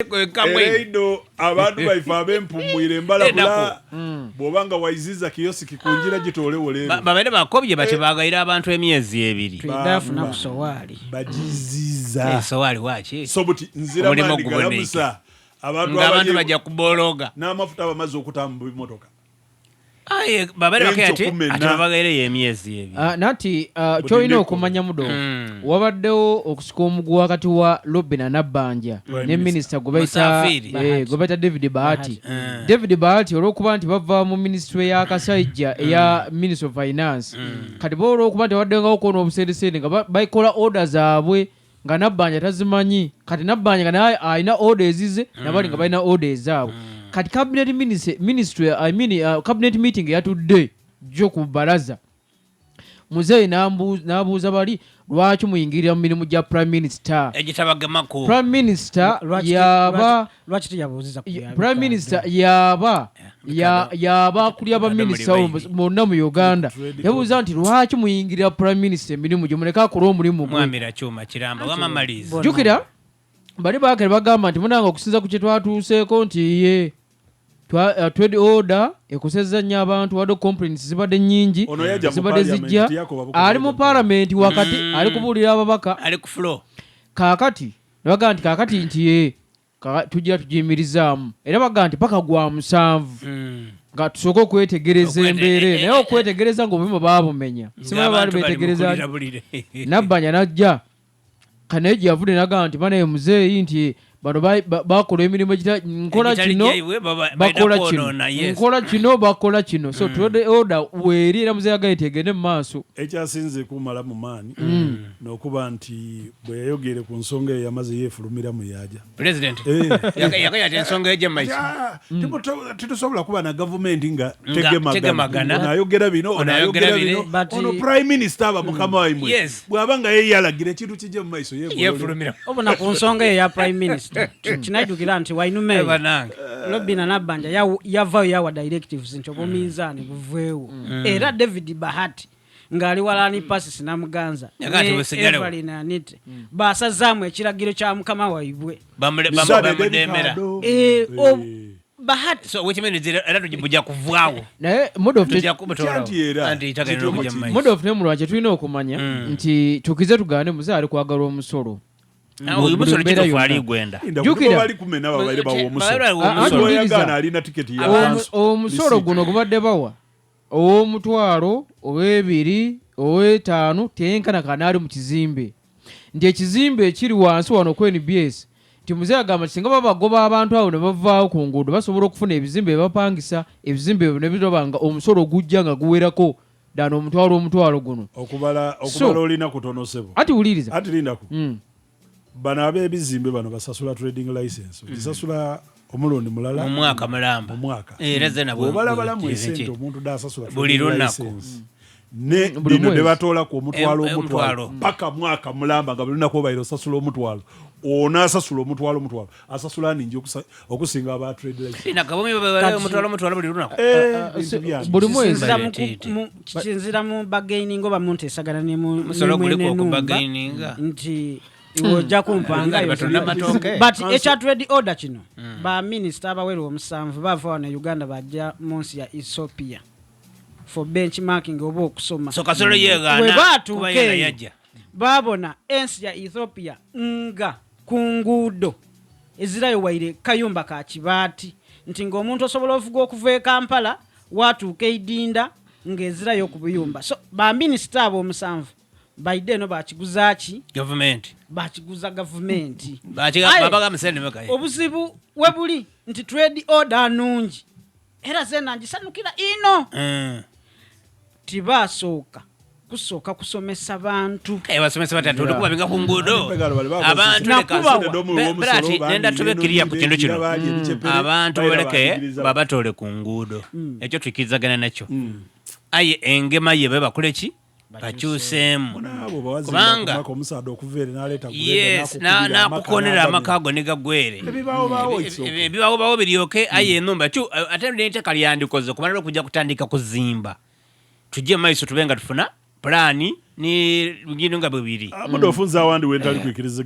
Ereido abantu baifa abempumwire mbalabula bwobanga wayiziza kiyosi kikunjira gitolewo lero babere bakobye bati bagaira abantu emyezi ebiri twidafuna kusowali bajiziza sowali wachi sobuti nzira mandi galamusa abantu bajja kubologa n'amafuta abamaze okutamba mu bimotoka aye babere bakati atubagaire emyezi ebiri nati choino okumanya mudo wabaddewo okusika omuguwa wakati wa Robina Nabbanja ne minister gobaita David Bahati. David Bahati olwokuba nti bava mu ministry ya Kasajja eya Ministry of Finance kati bo olwokuba nti waddengawo koona obuseresere nga bayikola orders zaabwe nga Nabbanja tazimanyi kati Nabbanja nga naye alina orders ze nabali nga balina orders zaabwe kati cabinet ministry cabinet meeting yatudde jo ku baraza muzeyi nabuuza bali lwaki muyingirira mu mirimu gya prime minister egitabagamaku prime minister yaba lwaki tuyabuuziza prime minister yaba kuli aba minister bonna mu Uganda yabuuza nti lwaki muyingirira prime minister emirimu gye muleka akola omulimu mwamira kyuma kiramba wamamaliza jukira bali bakere bagamba nti munanga okusinza ku kye twatuuseeko nti ye trade order ekoseza nnyo abantu wadde complaints zibadde nnyingi zibadde zijja ali mu parliament wakati ali kubuulira ababaka ali ku floor kaakati baga nti kaakati nti ye tujja tugiyimirizaamu era baga nti paka gwa 7 nga tusooka okwetegereza embeera naye okwetegereza ng'obulimu baabumenya simanya baali betegereza Nabbanja najja kanaye gye yavudde naga nti banaye muzeeyi nti bano bakola emirimu nkola kino bakola kino so trade order weeri era muzeeyi agaye tegende mu maaso ekyasinze kumala mu maani n'okuba nti bwe yayogere ku nsonga eyo yamaze yeefulumira mu yaja president yakayata ensonga eyo maiso titusobola kuba na gavumenti nga tegemagana onayogera bino ono prime minister aba mukama waimwe bw'aba nga yeyalagira ekintu kijje mu maiso yeefulumira obona ku nsonga eyo ya prime minister kinajjukira nti wainume Robina Nabbanja yavayo yawa directives nti obumiizaani buveewo era David Bahati ng'ali walani pasisi namuganza Evelyn Anite basazaamu ekiragiro kya mukama waibwe bamudemera Bahati so which means era tujja kuvaawo naye mode of name lwaki tulina okumanya nti tukize tugaane muzaali kwagala omusolo umusolo kitofali gwenda bali kumena babaire bawo omusolo oyagana alina tiketi ya omusolo guno gubadde bawa ow'omutwalo ow'ebiri ow'etaano tenkana kanaali mu kizimbe nti ekizimbe ekiri wansi wano ku NBS nti muzeeyi agamba singa babagoba abantu awo ne bavaawo ku nguudo basobola okufuna ebizimbe bebapangisa ebizimbe ebyo ne birobanga omusolo gujja nga guwerako ddala omutwalo guno okubala olina kutonosebo ati wuliriza ati lindako bano ab'ebizimbe bano basasula trading license gisasula omulundi mulala mu mwaka mulamba era ze nabwo obalabalamu esente omuntu dasasula buli lunaku ne bino ne batoola ku omutwalo paka mwaka mulamba nga buli lunaku obaire osasula omutwalo ono asasula omutwalo asasula ningi okusinga aba trade license omutwalo buli lunaku buli mwezi kisinzira mu bargaining oba muntu esagana ne mu musolo guliko ku bargaining nti ojja kumpanga but ekya trade order kino ba minister abawera omusanvu bava wano Uganda bajja mu nsi ya Ethiopia for benchmarking oba okusoma so kasolo yeegana kuba yajja babona ensi ya Ethiopia nga ku nguudo ezirayo waire kayumba ka kibaati nti ng'omuntu osobola ovuga okuva e Kampala watuuka Idinda ng'ezirayo ku buyumba so ba minister abo omusanvu baide no bakiguza ki government bakiguza government baba musende makaye obuzibu webuli nti trade order nungi era zena ngisanukira ino tibasooka kusooka kusomesa abantu basomesa batatu okuba binga ku nguudo abantu nenda tubekiria ku kintu kino abantu baleke babatole ku nguudo ekyo tukirizagana nakyo aye engema ye bakole ki bakyuseemu kubanga nakukonera amakago negagwere ebibawobawo biryoke aye enumba ate neteka lyandikoze kumala okujja kutandika kuzimba tujje maiso tubenga tufuna plani ni ngino nga bwebiri mudofunza awandi wentali kwikiriza